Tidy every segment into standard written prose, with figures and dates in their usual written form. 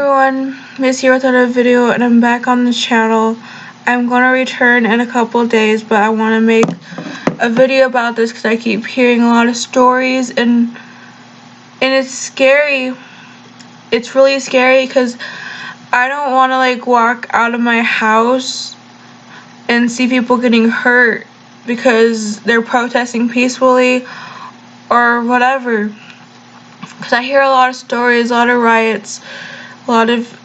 everyone, Miss here with another video, and I'm back on the channel. I'm going to return in a couple of days, but I want to make a video about this because I keep hearing a lot of stories, and it's scary. It's really scary because I don't want to walk out of my house and see people getting hurt because they're protesting peacefully or whatever. Because I hear a lot of stories, a lot of riots, a lot of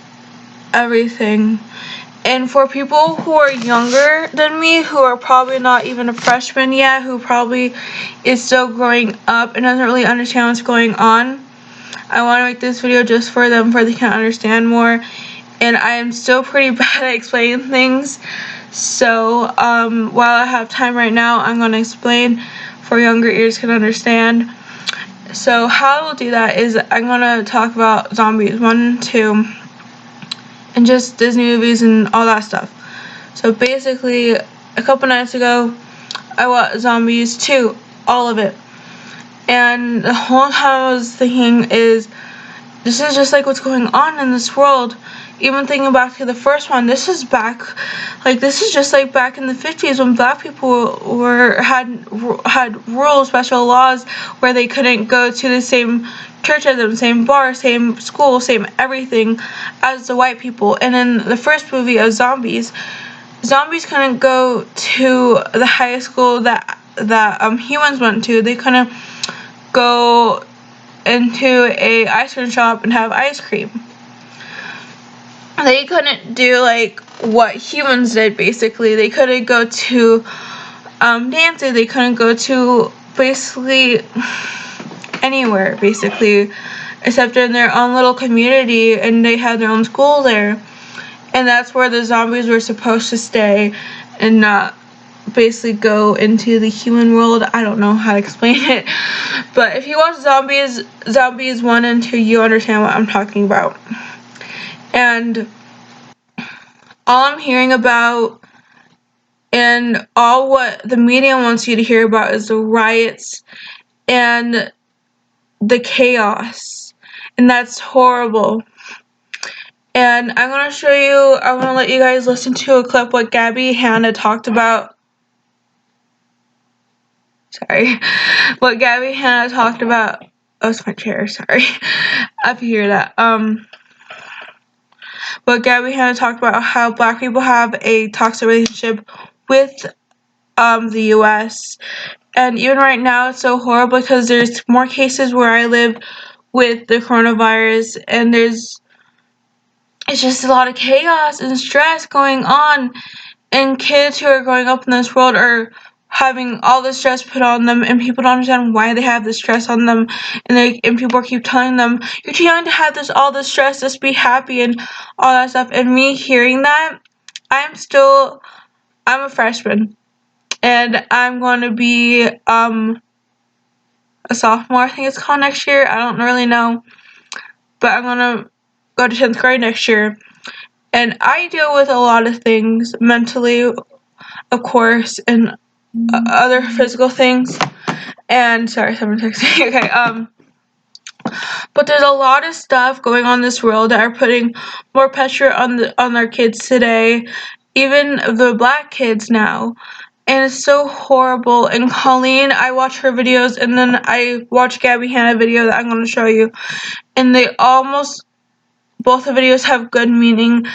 everything. And for people who are younger than me, who are probably not even a freshman yet, who probably is still growing up and doesn't really understand what's going on, I want to make this video just for them, for they can understand more. And I am still pretty bad at explaining things, so while I have time right now, I'm going to explain for younger ears can understand. So how we'll do that is I'm going to talk about Zombies 1 and 2 and just Disney movies and all that stuff. So basically, a couple nights ago, I watched Zombies 2, all of it. And the whole time I was thinking is, this is just like what's going on in this world. Even thinking back to the first one, this is just like back in the 50s when black people had rules, special laws where they couldn't go to the same church as them, same bar, same school, same everything as the white people. And in the first movie of Zombies couldn't go to the high school that humans went to. They couldn't go into a ice cream shop and have ice cream. They couldn't do what humans did. Basically, they couldn't go to dances. They couldn't go to basically anywhere, basically, except in their own little community, and they had their own school there. And that's where the zombies were supposed to stay and not basically go into the human world. I don't know how to explain it, but if you watch Zombies 1 and 2, you understand what I'm talking about. And all I'm hearing about and all what the media wants you to hear about is the riots and the chaos, and that's horrible. And I'm going to let you guys listen to a clip what Gabbie Hanna talked about. Sorry. What Gabbie Hanna talked about. Oh, it's my chair, sorry. I can hear that. But Gabbie Hanna talked about how black people have a toxic relationship with the US. And even right now it's so horrible because there's more cases where I live with the coronavirus, and it's just a lot of chaos and stress going on, and kids who are growing up in this world are having all this stress put on them, and people don't understand why they have this stress on them, and people keep telling them, you're too young to have all this stress, just be happy and all that stuff. And me hearing that, I'm a freshman, and I'm going to be a sophomore, I think it's called, next year. I don't really know, but I'm going to go to 10th grade next year. And I deal with a lot of things mentally, of course, and other physical things. And sorry, someone texted me. Okay, but there's a lot of stuff going on in this world that are putting more pressure on our kids today, even the black kids now. And it's so horrible. And Colleen, I watch her videos, and then I watch Gabbie Hanna video that I'm going to show you, and both the videos have good meaning.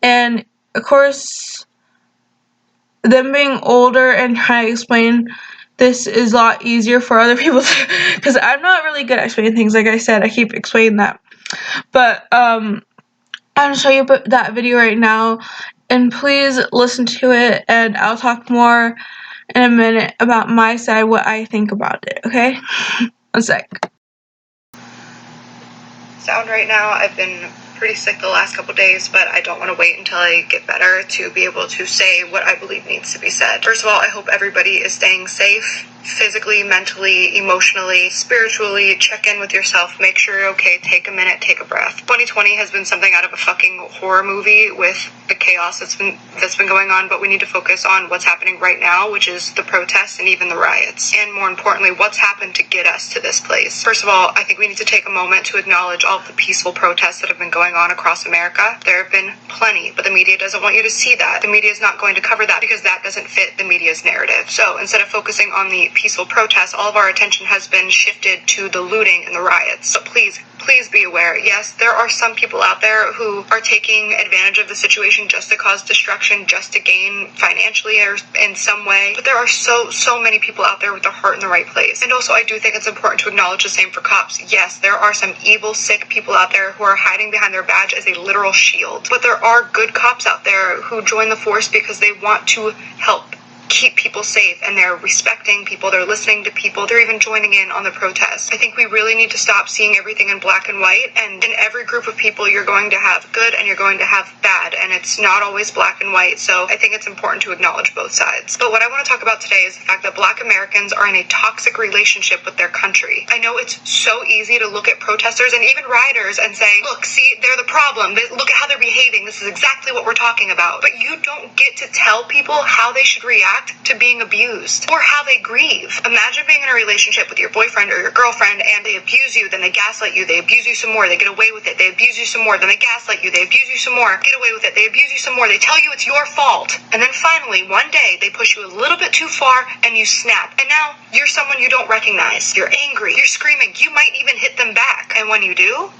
And of course, them being older and trying to explain this is a lot easier for other people because I'm not really good at explaining things. Like I said, I keep explaining that. But I'm going to show you that video right now, and please listen to it, and I'll talk more in a minute about my side, what I think about it, okay? One sec. Sound right now, I've been pretty sick the last couple days, but I don't want to wait until I get better to be able to say what I believe needs to be said. First of all, I hope everybody is staying safe, physically, mentally, emotionally, spiritually. Check in with yourself, make sure you're okay, take a minute, take a breath. 2020 has been something out of a fucking horror movie with the chaos that's been going on, but we need to focus on what's happening right now, which is the protests and even the riots, and more importantly, what's happened to get us to this place. First of all, I think we need to take a moment to acknowledge all of the peaceful protests that have been going going on across America. There have been plenty, but the media doesn't want you to see that. The media is not going to cover that because that doesn't fit the media's narrative. So instead of focusing on the peaceful protests, all of our attention has been shifted to the looting and the riots. So please be aware. Yes, there are some people out there who are taking advantage of the situation just to cause destruction, just to gain financially or in some way. But there are so many people out there with their heart in the right place. And also, I do think it's important to acknowledge the same for cops. Yes, there are some evil, sick people out there who are hiding behind their badge as a literal shield. But there are good cops out there who join the force because they want to help keep people safe, and they're respecting people, they're listening to people, they're even joining in on the protests. I think we really need to stop seeing everything in black and white, and in every group of people you're going to have good and you're going to have bad, and it's not always black and white. So I think it's important to acknowledge both sides. But what I want to talk about today is the fact that black Americans are in a toxic relationship with their country. I know it's so easy to look at protesters and even rioters and say, look, see, they're the problem, look at how they're behaving, this is exactly what we're talking about. But you don't get to tell people how they should react to being abused or how they grieve. Imagine being in a relationship with your boyfriend or your girlfriend and they abuse you, then they gaslight you, they abuse you some more, they get away with it, they abuse you some more, then they gaslight you, they abuse you some more, get away with it, they abuse you some more, they tell you it's your fault, and then finally one day they push you a little bit too far and you snap, and now you're someone you don't recognize, you're angry, you're screaming, you might even hit them back, and when you do,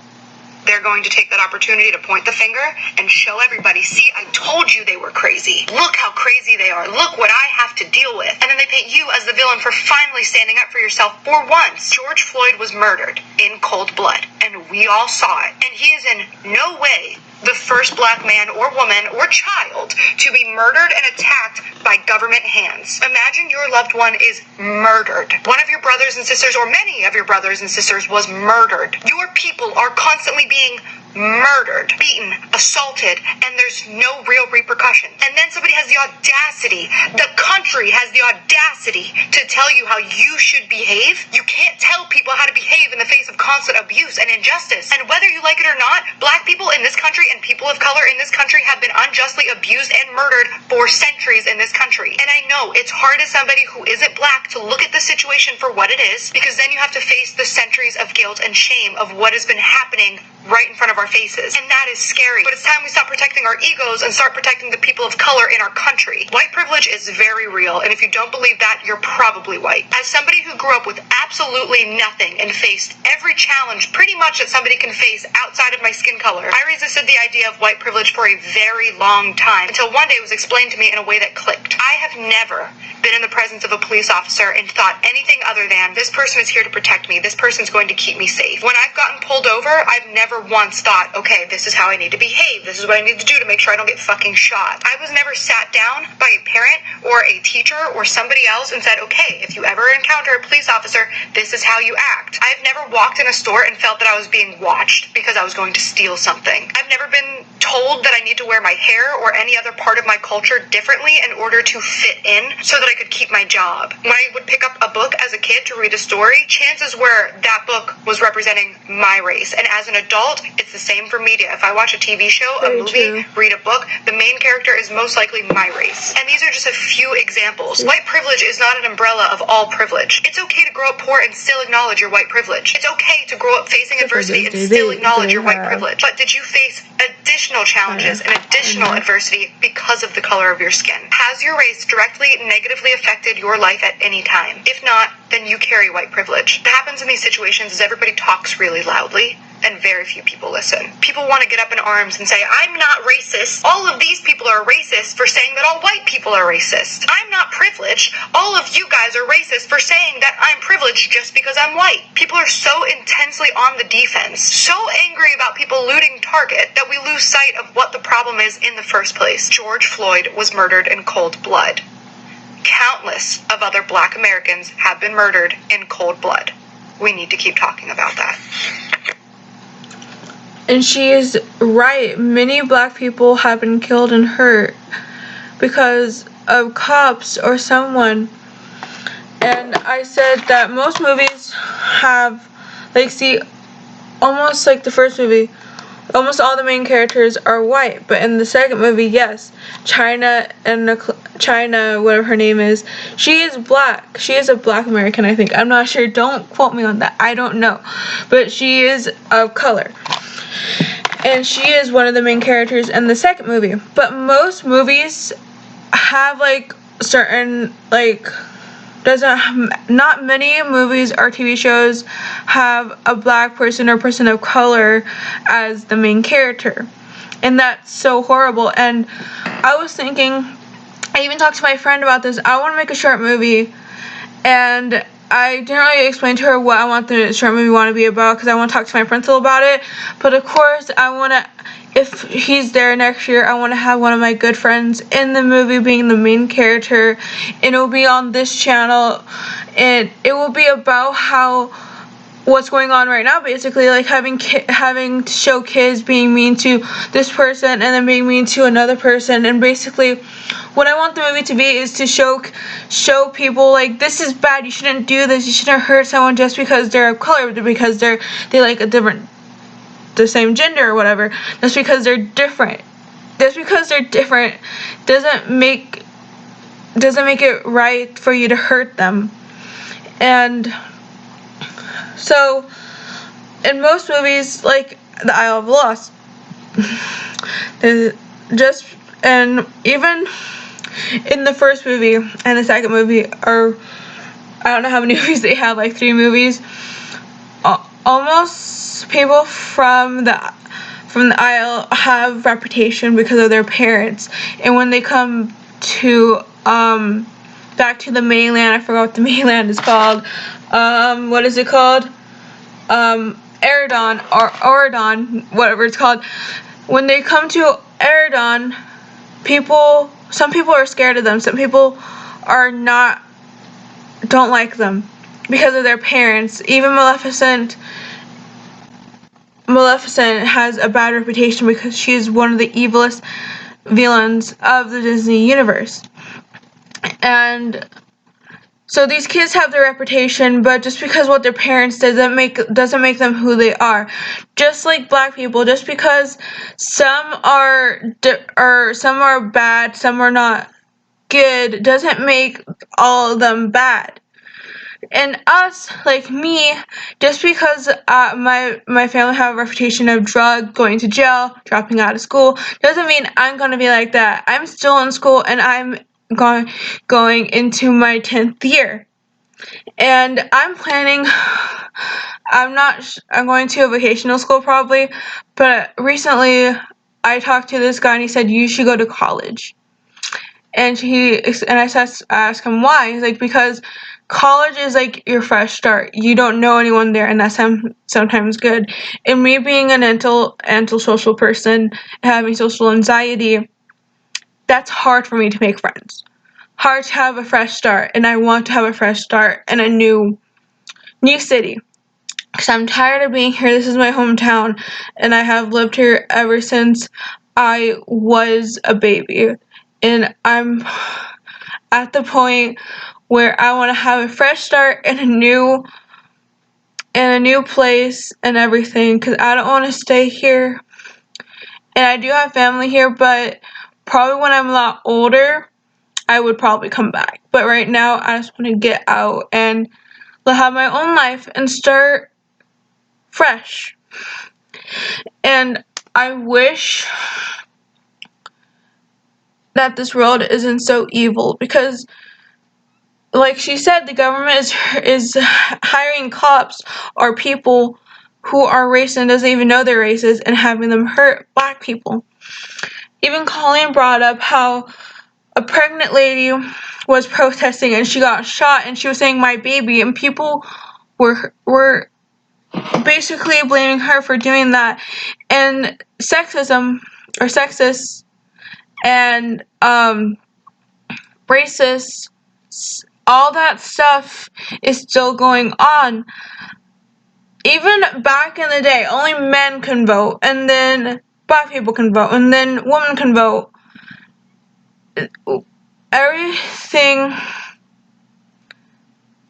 they're going to take that opportunity to point the finger and show everybody, see, I told you they were crazy. Look how crazy they are. Look what I have to deal with. And then they paint you as the villain for finally standing up for yourself for once. George Floyd was murdered in cold blood, and we all saw it. And he is in no way the first black man or woman or child to be murdered and attacked by government hands. Imagine your loved one is murdered. One of your brothers and sisters, or many of your brothers and sisters, was murdered. Your people are constantly being murdered, beaten, assaulted, and there's no real repercussion. And then somebody has the audacity, the country has the audacity to tell you how you should behave. You can't tell people how to behave in the face of constant abuse and injustice. And whether you like it or not, black people in this country and people of color in this country have been unjustly abused and murdered for centuries in this country. And I know it's hard as somebody who isn't black to look at the situation for what it is, because then you have to face the centuries of guilt and shame of what has been happening right in front of our faces. And that is scary. But it's time we stop protecting our egos and start protecting the people of color in our country. White privilege is very real, and if you don't believe that, you're probably white. As somebody who grew up with absolutely nothing and faced every challenge pretty much that somebody can face outside of my skin color, I resisted the idea of white privilege for a very long time, until one day it was explained to me in a way that clicked. I have never been in the presence of a police officer and thought anything other than, this person is here to protect me, this person's going to keep me safe. When I've gotten pulled over, I've never once thought, okay, this is how I need to behave, this is what I need to do to make sure I don't get fucking shot. I was never sat down by a parent or a teacher or somebody else and said, okay, if you ever encounter a police officer, this is how you act. I've never walked in a store and felt that I was being watched because I was going to steal something. I've never been told that I need to wear my hair or any other part of my culture differently in order to fit in so that I could keep my job. When I would pick up a book as a kid to read a story, chances were that book was representing my race. And as an adult, it's the same for media. If I watch a TV show, a movie, read a book, the main character is most likely my race. And these are just a few examples. White privilege is not an umbrella of all privilege. It's okay to grow up poor and still acknowledge your white privilege. It's okay to grow up facing adversity and still acknowledge your white privilege. But did you face additional challenges and additional adversity because of the color of your skin? Has your race directly negatively affected your life at any time? If not, then you carry white privilege. What happens in these situations is everybody talks really loudly and very few people listen. People want to get up in arms and say, I'm not racist. All of these people are racist for saying that all white people are racist. I'm not privileged. All of you guys are racist for saying that I'm privileged just because I'm white. People are so intensely on the defense, so angry about people looting Target that we lose sight of what the problem is in the first place. George Floyd was murdered in cold blood. Countless of other black Americans have been murdered in cold blood. We need to keep talking about that. And she is right. Many black people have been killed and hurt because of cops or someone. And I said that most movies have, almost like the first movie, almost all the main characters are white. But in the second movie, yes, China, whatever her name is, she is black. She is a black American, I think. I'm not sure. Don't quote me on that. I don't know. But she is of color. and she is one of the main characters in the second movie. But most movies have like certain like not many movies or TV shows have a black person or person of color as the main character, and that's so horrible. And I was thinking, I even talked to my friend about this. I want to make a short movie, and I didn't really explain to her what I want the short movie to be about because I want to talk to my principal about it. But of course, I want to, if he's there next year, I want to have one of my good friends in the movie being the main character, and it will be on this channel, and it will be about how what's going on right now, basically, like having to show kids being mean to this person and then being mean to another person. And basically what I want the movie to be is to show people like, this is bad, you shouldn't do this, you shouldn't hurt someone just because they're of color, because they like the same gender or whatever. Just because they're different doesn't make it right for you to hurt them. And so, in most movies, like The Isle of Lost, and even in the first movie and the second movie, or I don't know how many movies they have, like 3 movies, almost people from the Isle have reputation because of their parents, and when they come to back to the mainland, I forgot what the mainland is called. What is it called? Eridon or Oridon, whatever it's called. When they come to Eridon, some people are scared of them. Some people don't like them because of their parents. Even Maleficent has a bad reputation because she's one of the evilest villains of the Disney universe. And so these kids have their reputation, but just because what their parents doesn't make them who they are. Just like black people, just because some are bad, some are not good, doesn't make all of them bad. And us, like me, just because my family have a reputation of going to jail, dropping out of school, doesn't mean I'm gonna be like that. I'm still in school, and I'm going into my 10th year, and I'm going to a vocational school probably, but recently I talked to this guy and he said you should go to college, and I asked him why. He's like, because college is like your fresh start. You don't know anyone there, and that's sometimes good. And me being an antisocial person, having social anxiety, that's hard for me to make friends. Hard to have a fresh start, and I want to have a fresh start in a new city. Because I'm tired of being here. This is my hometown, and I have lived here ever since I was a baby. And I'm at the point where I want to have a fresh start in a new place and everything, because I don't want to stay here. And I do have family here, but probably when I'm a lot older, I would probably come back. But right now, I just want to get out and have my own life and start fresh. And I wish that this world isn't so evil, because like she said, the government is hiring cops or people who are racist and doesn't even know they're racist and having them hurt black people. Even Colleen brought up how a pregnant lady was protesting and she got shot, and she was saying my baby, and people were basically blaming her for doing that. And sexism or sexist and racist, all that stuff is still going on. Even back in the day, only men can vote, and then black people can vote, and then women can vote. Everything,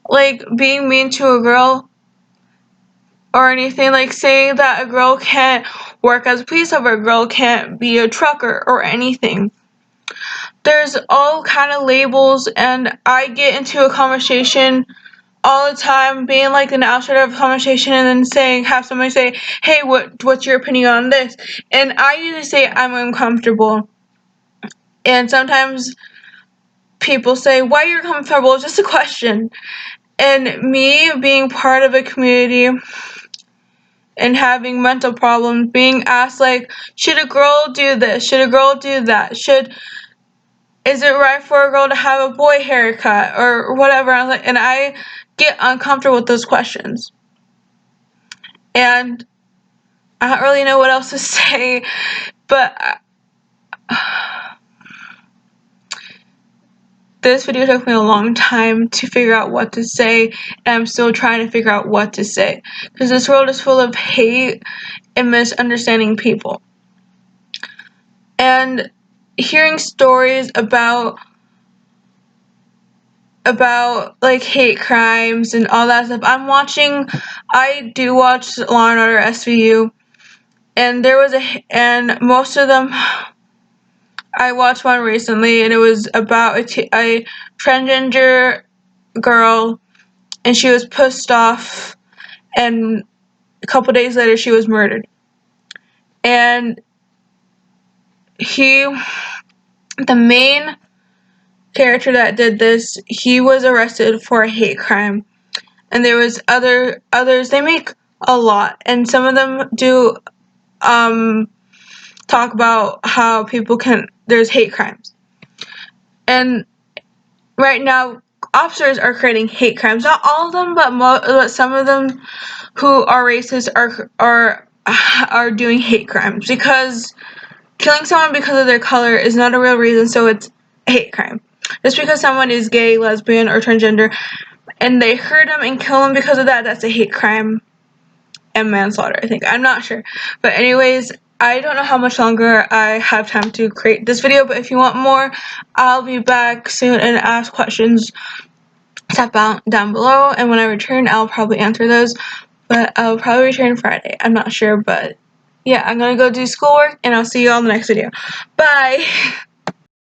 like being mean to a girl or anything, like saying that a girl can't work as a police officer, a girl can't be a trucker or anything. There's all kind of labels, and I get into a conversation all the time being like an outsider of conversation and then have somebody say, hey, what's your opinion on this? And I usually say I'm uncomfortable. And sometimes people say, why are you uncomfortable? It's just a question. And me being part of a community and having mental problems, being asked like, should a girl do this? Should a girl do that? Is it right for a girl to have a boy haircut or whatever? And I get uncomfortable with those questions. And I don't really know what else to say, but this video took me a long time to figure out what to say, and I'm still trying to figure out what to say, because this world is full of hate and misunderstanding people. And hearing stories about like hate crimes and all that stuff. I do watch Law and Order SVU, and and most of them, I watched one recently, and it was about a transgender girl, and she was pissed off, and a couple days later she was murdered. And the main character that did this, he was arrested for a hate crime. And there was others, they make a lot, and some of them do talk about how there's hate crimes. And right now, officers are creating hate crimes. Not all of them, but some of them who are racist are doing hate crimes, because killing someone because of their color is not a real reason, so it's a hate crime. Just because someone is gay, lesbian, or transgender, and they hurt them and kill them because of that, that's a hate crime and manslaughter, I think. I'm not sure. But anyways, I don't know how much longer I have time to create this video, but if you want more, I'll be back soon and ask questions down below, and when I return, I'll probably answer those. But I'll probably return Friday. I'm not sure, but yeah, I'm gonna go do schoolwork, and I'll see you all in the next video. Bye!